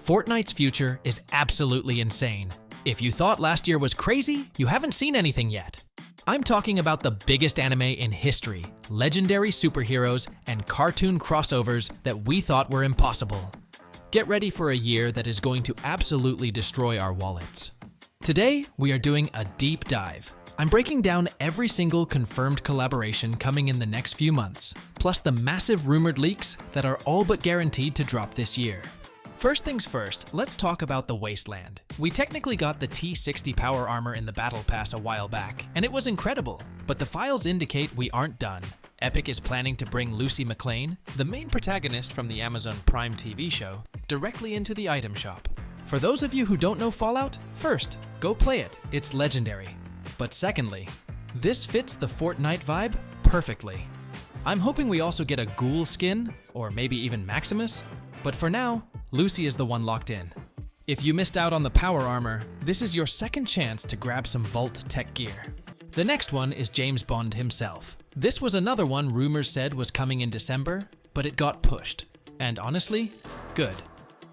Fortnite's future is absolutely insane. If you thought last year was crazy, you haven't seen anything yet. I'm talking about the biggest anime in history, legendary superheroes, and cartoon crossovers that we thought were impossible. Get ready for a year that is going to absolutely destroy our wallets. Today, we are doing a deep dive. I'm breaking down every single confirmed collaboration coming in the next few months, plus the massive rumored leaks that are all but guaranteed to drop this year. First things first, let's talk about the Wasteland. We technically got the T60 power armor in the Battle Pass a while back, and it was incredible, but the files indicate we aren't done. Epic is planning to bring Lucy McLean, the main protagonist from the Amazon Prime TV show, directly into the item shop. For those of you who don't know Fallout, first, go play it, it's legendary. But secondly, this fits the Fortnite vibe perfectly. I'm hoping we also get a Ghoul skin, or maybe even Maximus, but for now, Lucy is the one locked in. If you missed out on the power armor, this is your second chance to grab some Vault tech gear. The next one is James Bond himself. This was another one rumors said was coming in December, but it got pushed. And honestly, good.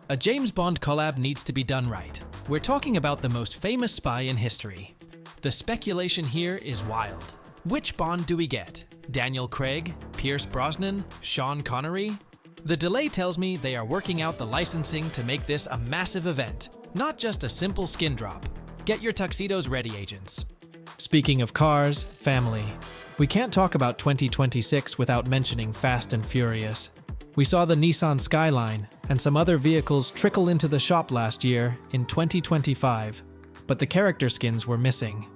A James Bond collab needs to be done right. We're talking about the most famous spy in history. The speculation here is wild. Which Bond do we get? Daniel Craig? Pierce Brosnan? Sean Connery? The delay tells me they are working out the licensing to make this a massive event, not just a simple skin drop. Get your tuxedos ready, agents. Speaking of cars, family. We can't talk about 2026 without mentioning Fast and Furious. We saw the Nissan Skyline and some other vehicles trickle into the shop last year in 2025, but the character skins were missing.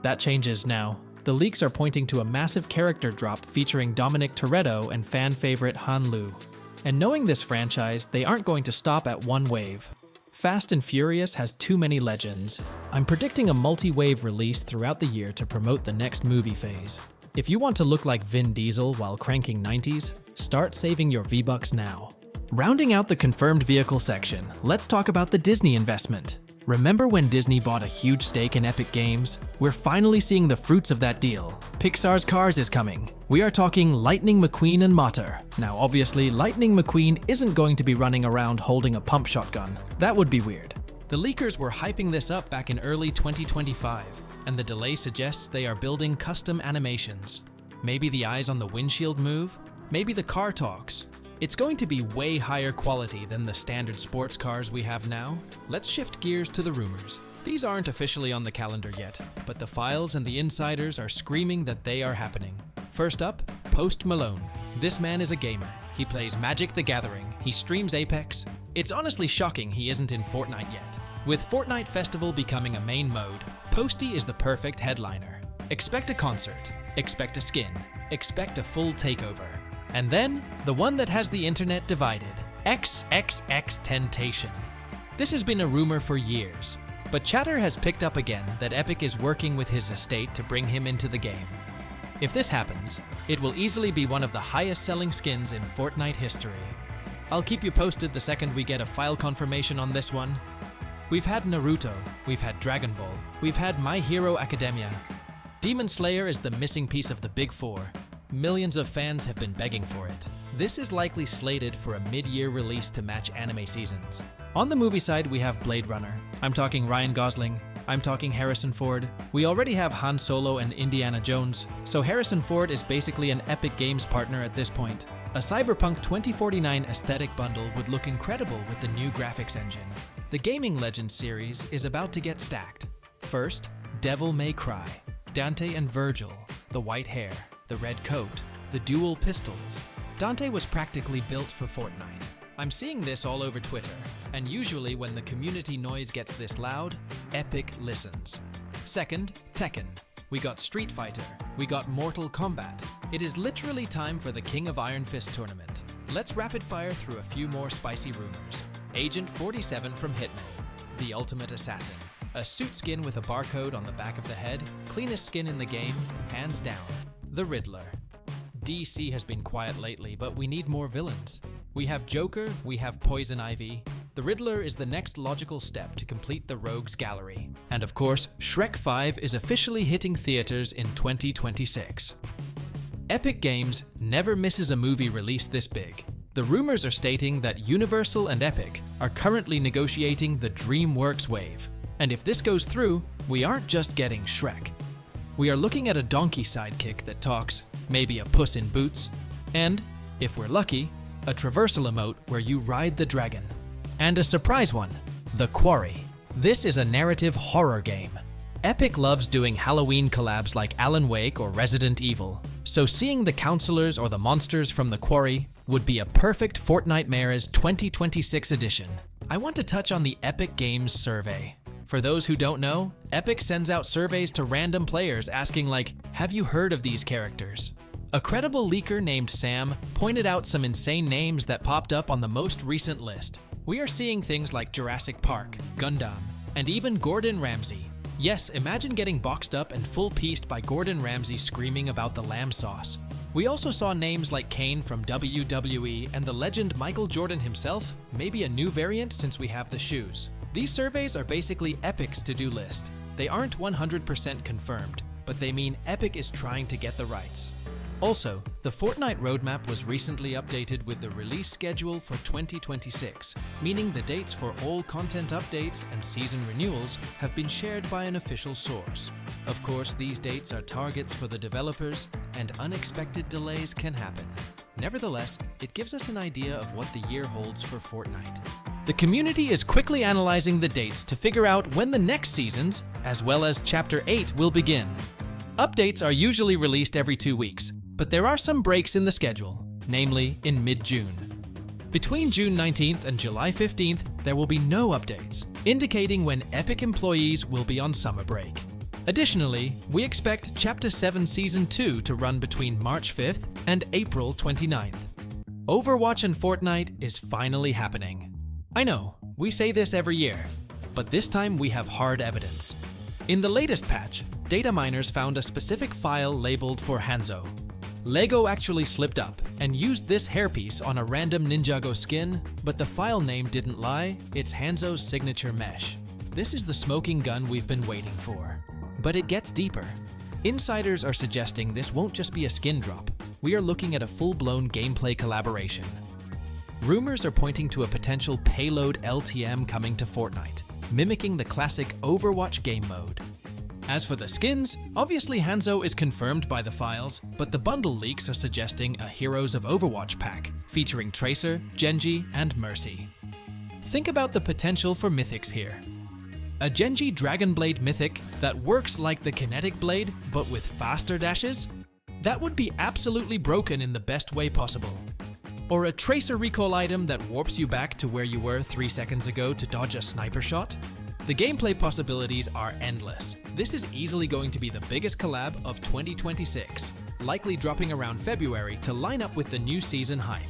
That changes now. The leaks are pointing to a massive character drop featuring Dominic Toretto and fan favorite Han Lu. And knowing this franchise, they aren't going to stop at one wave. Fast and Furious has too many legends. I'm predicting a multi-wave release throughout the year to promote the next movie phase. If you want to look like Vin Diesel while cranking 90s, start saving your V-Bucks now. Rounding out the confirmed vehicle section, let's talk about the Disney investment. Remember when Disney bought a huge stake in Epic Games? We're finally seeing the fruits of that deal. Pixar's Cars is coming. We are talking Lightning McQueen and Mater. Now obviously, Lightning McQueen isn't going to be running around holding a pump shotgun. That would be weird. The leakers were hyping this up back in early 2025, and the delay suggests they are building custom animations. Maybe the eyes on the windshield move? Maybe the car talks. It's going to be way higher quality than the standard sports cars we have now. Let's shift gears to the rumors. These aren't officially on the calendar yet, but the files and the insiders are screaming that they are happening. First up, Post Malone. This man is a gamer. He plays Magic the Gathering. He streams Apex. It's honestly shocking he isn't in Fortnite yet. With Fortnite Festival becoming a main mode, Posty is the perfect headliner. Expect a concert. Expect a skin. Expect a full takeover. And then, the one that has the internet divided, XXXTentacion. This has been a rumor for years, but chatter has picked up again that Epic is working with his estate to bring him into the game. If this happens, it will easily be one of the highest selling skins in Fortnite history. I'll keep you posted the second we get a file confirmation on this one. We've had Naruto, we've had Dragon Ball, we've had My Hero Academia. Demon Slayer is the missing piece of the big four. Millions of fans have been begging for it. This is likely slated for a mid-year release to match anime seasons. On the movie side, we have Blade Runner. I'm talking Ryan Gosling. I'm talking Harrison Ford. We already have Han Solo and Indiana Jones, so Harrison Ford is basically an Epic Games partner at this point. A Cyberpunk 2049 aesthetic bundle would look incredible with the new graphics engine. The Gaming Legends series is about to get stacked. First, Devil May Cry. Dante and Virgil, the white hair, the red coat, the dual pistols. Dante was practically built for Fortnite. I'm seeing this all over Twitter, and usually when the community noise gets this loud, Epic listens. Second, Tekken. We got Street Fighter. We got Mortal Kombat. It is literally time for the King of Iron Fist tournament. Let's rapid fire through a few more spicy rumors. Agent 47 from Hitman, the ultimate assassin. A suit skin with a barcode on the back of the head, cleanest skin in the game, hands down. The Riddler. DC has been quiet lately, but we need more villains. We have Joker, we have Poison Ivy. The Riddler is the next logical step to complete the Rogues Gallery. And of course, Shrek 5 is officially hitting theaters in 2026. Epic Games never misses a movie release this big. The rumors are stating that Universal and Epic are currently negotiating the DreamWorks wave. And if this goes through, we aren't just getting Shrek. We are looking at a donkey sidekick that talks, maybe a Puss in Boots, and, if we're lucky, a traversal emote where you ride the dragon. And a surprise one, The Quarry. This is a narrative horror game. Epic loves doing Halloween collabs like Alan Wake or Resident Evil, so seeing the counselors or the monsters from The Quarry would be a perfect Fortnitemares 2026 edition. I want to touch on the Epic Games survey. For those who don't know, Epic sends out surveys to random players asking like, have you heard of these characters? A credible leaker named Sam pointed out some insane names that popped up on the most recent list. We are seeing things like Jurassic Park, Gundam, and even Gordon Ramsay. Yes, imagine getting boxed up and full-pieced by Gordon Ramsay screaming about the lamb sauce. We also saw names like Kane from WWE and the legend Michael Jordan himself, maybe a new variant since we have the shoes. These surveys are basically Epic's to-do list. They aren't 100% confirmed, but they mean Epic is trying to get the rights. Also, the Fortnite roadmap was recently updated with the release schedule for 2026, meaning the dates for all content updates and season renewals have been shared by an official source. Of course, these dates are targets for the developers, and unexpected delays can happen. Nevertheless, it gives us an idea of what the year holds for Fortnite. The community is quickly analyzing the dates to figure out when the next seasons, as well as Chapter 8, will begin. Updates are usually released every 2 weeks, but there are some breaks in the schedule, namely in mid-June. Between June 19th and July 15th, there will be no updates, indicating when Epic employees will be on summer break. Additionally, we expect Chapter 7 Season 2 to run between March 5th and April 29th. Overwatch and Fortnite is finally happening. I know, we say this every year, but this time we have hard evidence. In the latest patch, data miners found a specific file labeled for Hanzo. LEGO actually slipped up and used this hairpiece on a random Ninjago skin, but the file name didn't lie, it's Hanzo's signature mesh. This is the smoking gun we've been waiting for. But it gets deeper. Insiders are suggesting this won't just be a skin drop. We are looking at a full-blown gameplay collaboration. Rumors are pointing to a potential payload LTM coming to Fortnite, mimicking the classic Overwatch game mode. As for the skins, obviously Hanzo is confirmed by the files, but the bundle leaks are suggesting a Heroes of Overwatch pack, featuring Tracer, Genji, and Mercy. Think about the potential for mythics here. A Genji Dragonblade mythic that works like the Kinetic Blade, but with faster dashes? That would be absolutely broken in the best way possible. Or a Tracer recall item that warps you back to where you were 3 seconds ago to dodge a sniper shot? The gameplay possibilities are endless. This is easily going to be the biggest collab of 2026, likely dropping around February to line up with the new season hype.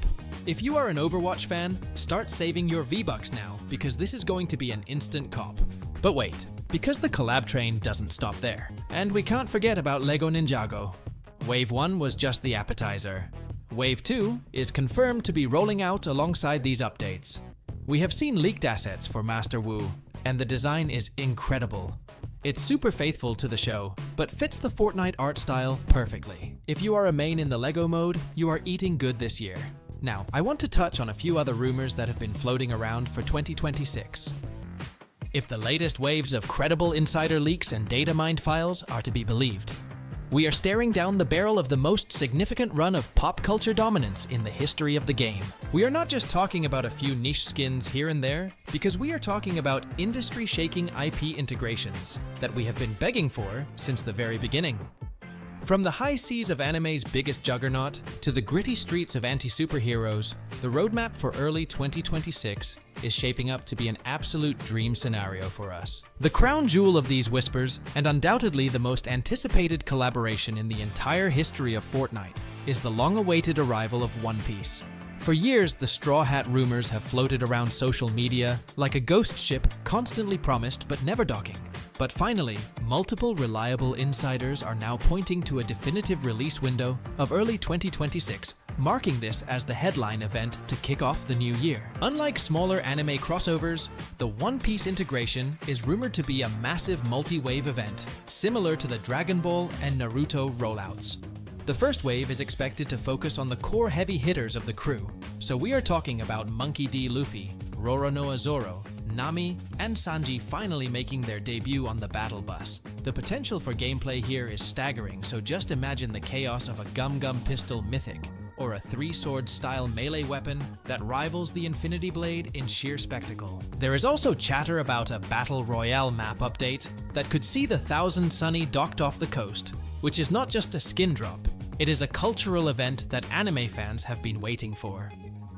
If you are an Overwatch fan, start saving your V-Bucks now, because this is going to be an instant cop. But wait, because the collab train doesn't stop there. And we can't forget about LEGO Ninjago. Wave 1 was just the appetizer. Wave 2 is confirmed to be rolling out alongside these updates. We have seen leaked assets for Master Wu, and the design is incredible. It's super faithful to the show, but fits the Fortnite art style perfectly. If you are a main in the LEGO mode, you are eating good this year. Now, I want to touch on a few other rumors that have been floating around for 2026. If the latest waves of credible insider leaks and data mined files are to be believed, we are staring down the barrel of the most significant run of pop culture dominance in the history of the game. We are not just talking about a few niche skins here and there, because we are talking about industry-shaking IP integrations that we have been begging for since the very beginning. From the high seas of anime's biggest juggernaut to the gritty streets of anti-superheroes, the roadmap for early 2026 is shaping up to be an absolute dream scenario for us. The crown jewel of these whispers, and undoubtedly the most anticipated collaboration in the entire history of Fortnite, is the long-awaited arrival of One Piece. For years, the Straw Hat rumors have floated around social media like a ghost ship constantly promised but never docking. But finally, multiple reliable insiders are now pointing to a definitive release window of early 2026, marking this as the headline event to kick off the new year. Unlike smaller anime crossovers, the One Piece integration is rumored to be a massive multi-wave event, similar to the Dragon Ball and Naruto rollouts. The first wave is expected to focus on the core heavy hitters of the crew, so we are talking about Monkey D. Luffy, Roronoa Zoro, Nami, and Sanji finally making their debut on the battle bus. The potential for gameplay here is staggering, so just imagine the chaos of a Gum Gum Pistol Mythic, or a three-sword style melee weapon that rivals the Infinity Blade in sheer spectacle. There is also chatter about a Battle Royale map update that could see the Thousand Sunny docked off the coast, which is not just a skin drop, it is a cultural event that anime fans have been waiting for.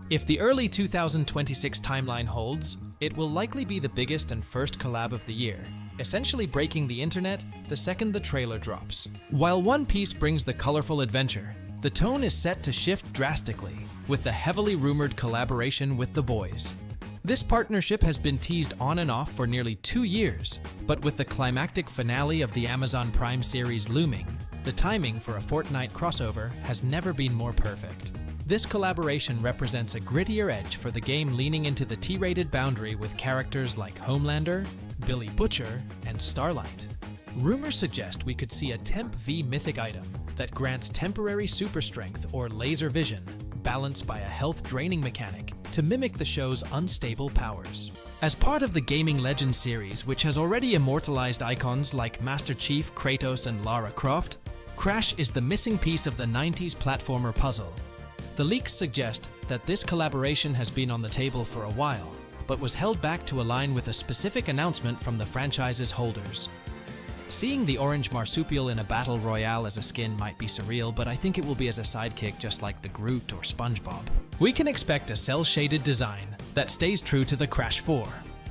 If the early 2026 timeline holds, it will likely be the biggest and first collab of the year, essentially breaking the internet the second the trailer drops. While One Piece brings the colorful adventure, the tone is set to shift drastically with the heavily rumored collaboration with The Boys. This partnership has been teased on and off for nearly 2 years, but with the climactic finale of the Amazon Prime series looming, the timing for a Fortnite crossover has never been more perfect. This collaboration represents a grittier edge for the game, leaning into the T-rated boundary with characters like Homelander, Billy Butcher, and Starlight. Rumors suggest we could see a Temp V mythic item that grants temporary super strength or laser vision, balanced by a health-draining mechanic to mimic the show's unstable powers. As part of the Gaming Legends series, which has already immortalized icons like Master Chief, Kratos, and Lara Croft, Crash is the missing piece of the 90s platformer puzzle. The leaks suggest that this collaboration has been on the table for a while, but was held back to align with a specific announcement from the franchise's holders. Seeing the orange marsupial in a battle royale as a skin might be surreal, but I think it will be as a sidekick just like the Groot or SpongeBob. We can expect a cel-shaded design that stays true to the Crash 4.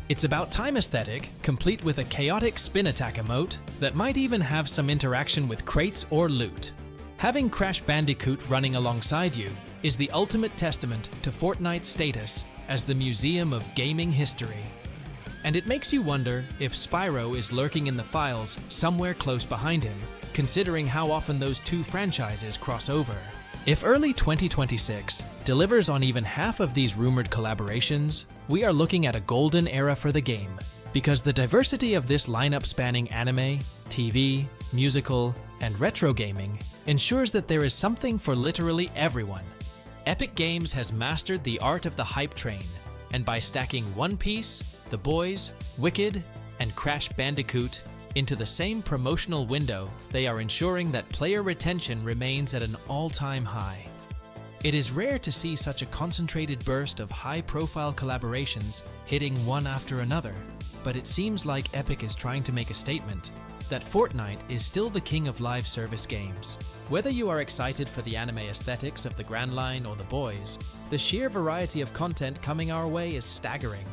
It's about time aesthetic, complete with a chaotic spin attack emote that might even have some interaction with crates or loot. Having Crash Bandicoot running alongside you is the ultimate testament to Fortnite's status as the museum of gaming history. And it makes you wonder if Spyro is lurking in the files somewhere close behind him, considering how often those two franchises cross over. If early 2026 delivers on even half of these rumored collaborations, we are looking at a golden era for the game, because the diversity of this lineup spanning anime, TV, musical, and retro gaming ensures that there is something for literally everyone. Epic Games has mastered the art of the hype train, and by stacking One Piece, The Boys, Wicked, and Crash Bandicoot into the same promotional window, they are ensuring that player retention remains at an all-time high. It is rare to see such a concentrated burst of high-profile collaborations hitting one after another, but it seems like Epic is trying to make a statement that Fortnite is still the king of live service games. Whether you are excited for the anime aesthetics of the Grand Line or The Boys, the sheer variety of content coming our way is staggering.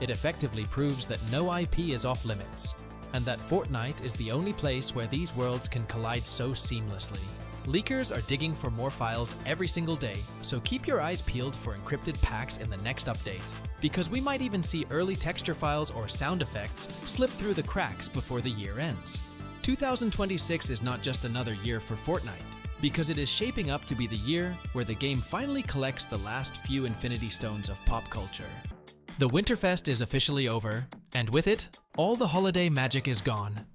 It effectively proves that no IP is off limits, and that Fortnite is the only place where these worlds can collide so seamlessly. Leakers are digging for more files every single day, so keep your eyes peeled for encrypted packs in the next update, because we might even see early texture files or sound effects slip through the cracks before the year ends. 2026 is not just another year for Fortnite, because it is shaping up to be the year where the game finally collects the last few Infinity Stones of pop culture. The Winterfest is officially over, and with it, all the holiday magic is gone.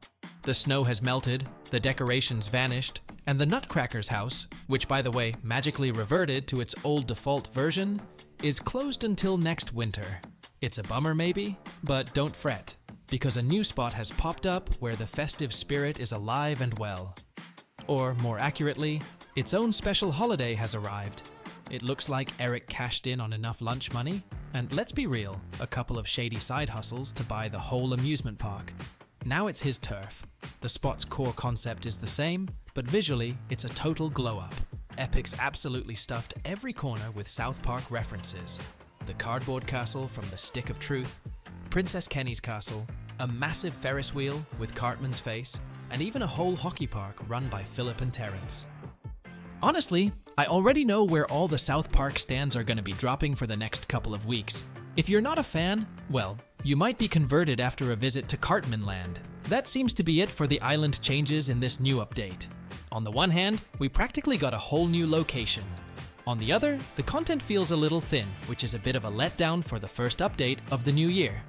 The snow has melted, the decorations vanished, and the Nutcracker's house, which by the way magically reverted to its old default version, is closed until next winter. It's a bummer maybe, but don't fret, because a new spot has popped up where the festive spirit is alive and well. Or more accurately, its own special holiday has arrived. It looks like Eric cashed in on enough lunch money, and let's be real, a couple of shady side hustles to buy the whole amusement park. Now it's his turf. The spot's core concept is the same, but visually, it's a total glow-up. Epic's absolutely stuffed every corner with South Park references. The cardboard castle from the Stick of Truth, Princess Kenny's castle, a massive Ferris wheel with Cartman's face, and even a whole hockey park run by Philip and Terrence. Honestly, I already know where all the South Park stands are going to be dropping for the next couple of weeks. If you're not a fan, well, you might be converted after a visit to Cartman Land. That seems to be it for the island changes in this new update. On the one hand, we practically got a whole new location. On the other, the content feels a little thin, which is a bit of a letdown for the first update of the new year.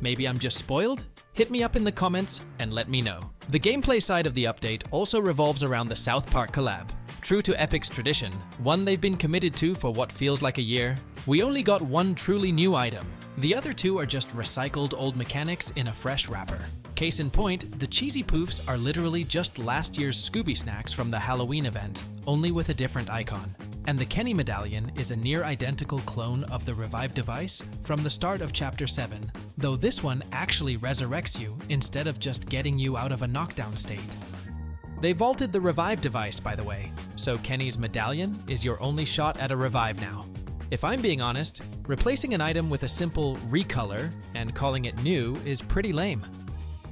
Maybe I'm just spoiled? Hit me up in the comments and let me know. The gameplay side of the update also revolves around the South Park collab. True to Epic's tradition, one they've been committed to for what feels like a year, we only got one truly new item. The other two are just recycled old mechanics in a fresh wrapper. Case in point, the cheesy poofs are literally just last year's Scooby snacks from the Halloween event, only with a different icon. And the Kenny medallion is a near identical clone of the Revive device from the start of Chapter 7, though this one actually resurrects you instead of just getting you out of a knockdown state. They vaulted the Revive device, by the way, so Kenny's medallion is your only shot at a Revive now. If I'm being honest, replacing an item with a simple recolor and calling it new is pretty lame.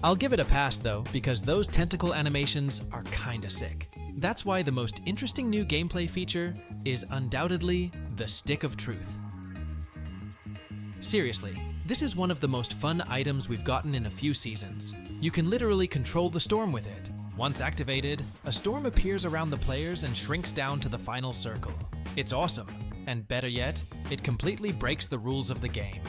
I'll give it a pass though, because those tentacle animations are kinda sick. That's why the most interesting new gameplay feature is undoubtedly the Stick of Truth. Seriously, this is one of the most fun items we've gotten in a few seasons. You can literally control the storm with it. Once activated, a storm appears around the players and shrinks down to the final circle. It's awesome, and better yet, it completely breaks the rules of the game.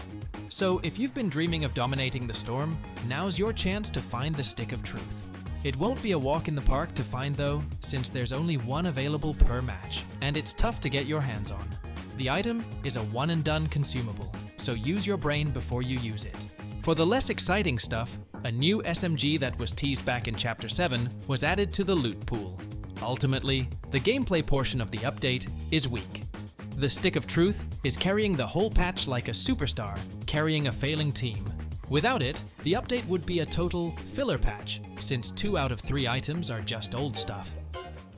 So if you've been dreaming of dominating the storm, now's your chance to find the Stick of Truth. It won't be a walk in the park to find though, since there's only one available per match, and it's tough to get your hands on. The item is a one and done consumable, so use your brain before you use it. For the less exciting stuff, a new SMG that was teased back in Chapter 7 was added to the loot pool. Ultimately, the gameplay portion of the update is weak. The Stick of Truth is carrying the whole patch like a superstar, carrying a failing team. Without it, the update would be a total filler patch, since 2 out of 3 items are just old stuff.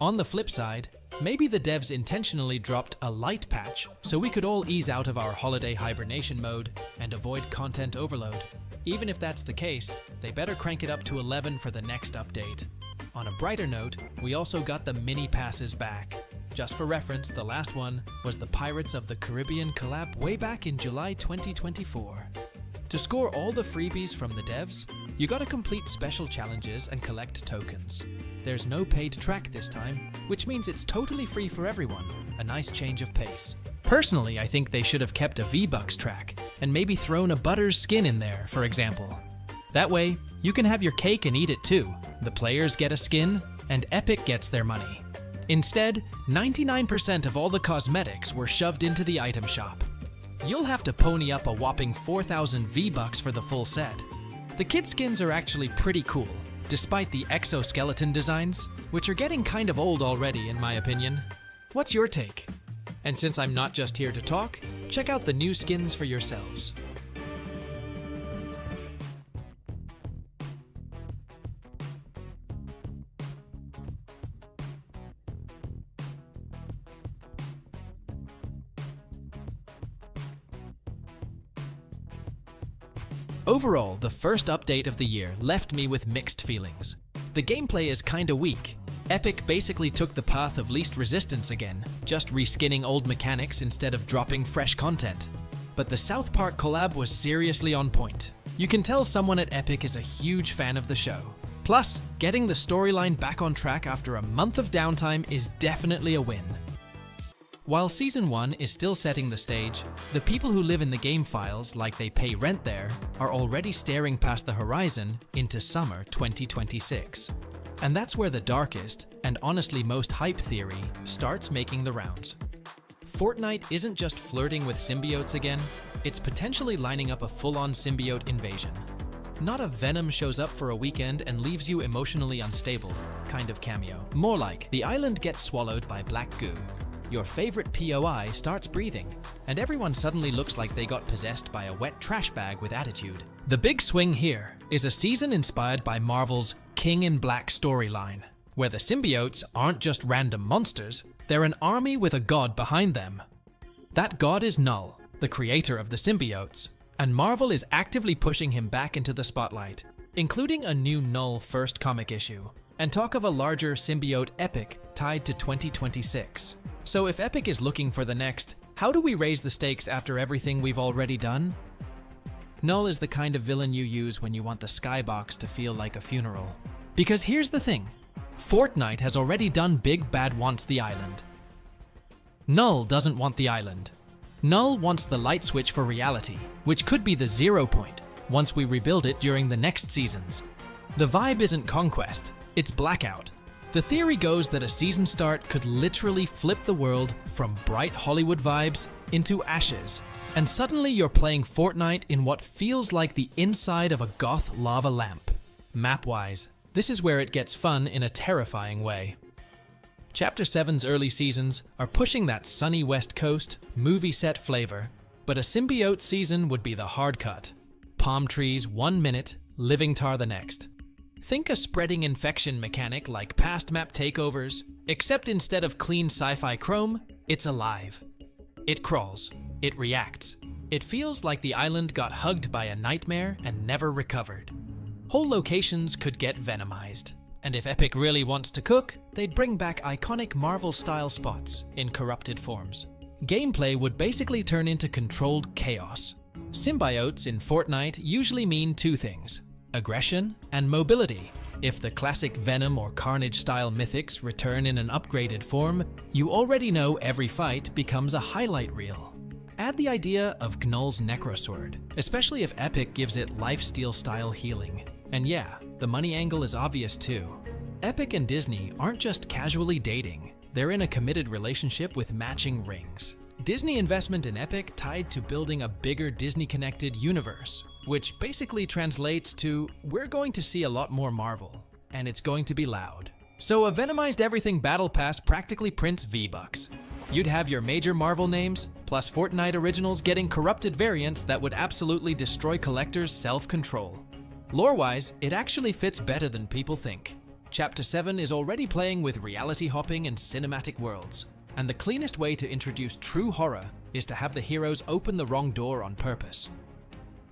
On the flip side, maybe the devs intentionally dropped a light patch so we could all ease out of our holiday hibernation mode and avoid content overload. Even if that's the case, they better crank it up to 11 for the next update. On a brighter note, we also got the mini passes back. Just for reference, the last one was the Pirates of the Caribbean collab way back in July 2024. To score all the freebies from the devs, you gotta complete special challenges and collect tokens. There's no paid track this time, which means it's totally free for everyone, a nice change of pace. Personally, I think they should have kept a V-Bucks track, and maybe thrown a Butters skin in there, for example. That way, you can have your cake and eat it too. The players get a skin, and Epic gets their money. Instead, 99% of all the cosmetics were shoved into the item shop. You'll have to pony up a whopping 4,000 V-Bucks for the full set. The kid skins are actually pretty cool, despite the exoskeleton designs, which are getting kind of old already in my opinion. What's your take? And since I'm not just here to talk, check out the new skins for yourselves. Overall, the first update of the year left me with mixed feelings. The gameplay is kinda weak. Epic basically took the path of least resistance again, just reskinning old mechanics instead of dropping fresh content. But the South Park collab was seriously on point. You can tell someone at Epic is a huge fan of the show. Plus, getting the storyline back on track after a month of downtime is definitely a win. While Season 1 is still setting the stage, the people who live in the game files like they pay rent there are already staring past the horizon into summer 2026. And that's where the darkest, and honestly most hype theory, starts making the rounds. Fortnite isn't just flirting with symbiotes again, it's potentially lining up a full-on symbiote invasion. Not a Venom shows up for a weekend and leaves you emotionally unstable kind of cameo. More like, the island gets swallowed by black goo. Your favorite POI starts breathing, and everyone suddenly looks like they got possessed by a wet trash bag with attitude. The big swing here is a season inspired by Marvel's King in Black storyline, where the symbiotes aren't just random monsters, they're an army with a god behind them. That god is Null, the creator of the symbiotes, and Marvel is actively pushing him back into the spotlight, including a new Null first comic issue, and talk of a larger symbiote epic tied to 2026. So if Epic is looking for the next, how do we raise the stakes after everything we've already done? Null is the kind of villain you use when you want the skybox to feel like a funeral. Because here's the thing, Fortnite has already done Big Bad wants the island. Null doesn't want the island. Null wants the light switch for reality, which could be the 0 point once we rebuild it during the next seasons. The vibe isn't conquest, it's blackout. The theory goes that a season start could literally flip the world from bright Hollywood vibes into ashes, and suddenly you're playing Fortnite in what feels like the inside of a goth lava lamp. Map-wise, this is where it gets fun in a terrifying way. Chapter 7's early seasons are pushing that sunny West Coast, movie set flavor, but a symbiote season would be the hard cut. Palm trees 1 minute, living tar the next. Think a spreading infection mechanic like past map takeovers, except instead of clean sci-fi chrome, it's alive. It crawls. It reacts. It feels like the island got hugged by a nightmare and never recovered. Whole locations could get venomized. And if Epic really wants to cook, they'd bring back iconic Marvel-style spots in corrupted forms. Gameplay would basically turn into controlled chaos. Symbiotes in Fortnite usually mean two things: aggression and mobility. If the classic Venom or Carnage-style mythics return in an upgraded form, you already know every fight becomes a highlight reel. Add the idea of Gnull's Necrosword, especially if Epic gives it lifesteal-style healing. And yeah, the money angle is obvious too. Epic and Disney aren't just casually dating, they're in a committed relationship with matching rings. Disney investment in Epic tied to building a bigger Disney-connected universe, which basically translates to, we're going to see a lot more Marvel, and it's going to be loud. So a Venomized Everything Battle Pass practically prints V-Bucks. You'd have your major Marvel names, plus Fortnite originals getting corrupted variants that would absolutely destroy collectors' self-control. Lore-wise, it actually fits better than people think. Chapter 7 is already playing with reality hopping and cinematic worlds, and the cleanest way to introduce true horror is to have the heroes open the wrong door on purpose.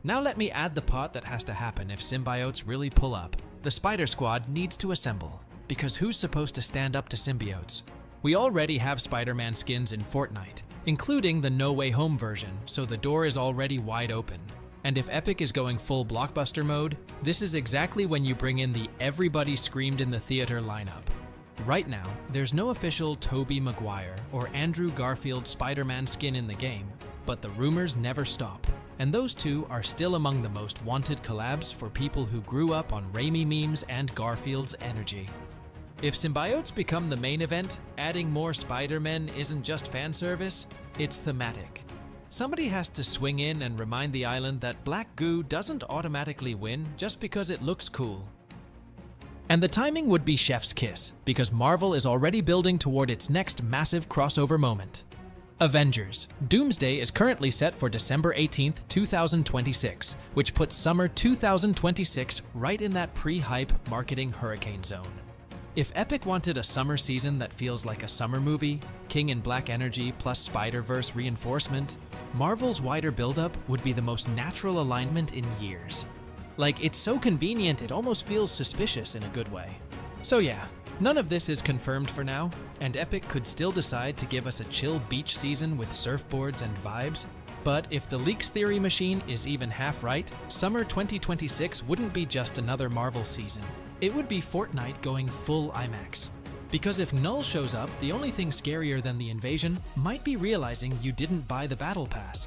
Now let me add the part that has to happen if symbiotes really pull up. The Spider Squad needs to assemble, because who's supposed to stand up to symbiotes? We already have Spider-Man skins in Fortnite, including the No Way Home version, so the door is already wide open. And if Epic is going full blockbuster mode, this is exactly when you bring in the everybody screamed in the theater lineup. Right now, there's no official Tobey Maguire or Andrew Garfield Spider-Man skin in the game, but the rumors never stop, and those two are still among the most wanted collabs for people who grew up on Raimi memes and Garfield's energy. If symbiotes become the main event, adding more Spider-Men isn't just fan service, it's thematic. Somebody has to swing in and remind the island that black goo doesn't automatically win just because it looks cool. And the timing would be chef's kiss, because Marvel is already building toward its next massive crossover moment. Avengers. Doomsday is currently set for December 18th, 2026, which puts summer 2026 right in that pre-hype marketing hurricane zone. If Epic wanted a summer season that feels like a summer movie, King in Black energy plus Spider-Verse reinforcement, Marvel's wider buildup would be the most natural alignment in years. Like, it's so convenient it almost feels suspicious in a good way. So yeah, none of this is confirmed for now, and Epic could still decide to give us a chill beach season with surfboards and vibes, but if the leaks theory machine is even half right, summer 2026 wouldn't be just another Marvel season. It would be Fortnite going full IMAX. Because if Gnull shows up, the only thing scarier than the invasion might be realizing you didn't buy the battle pass.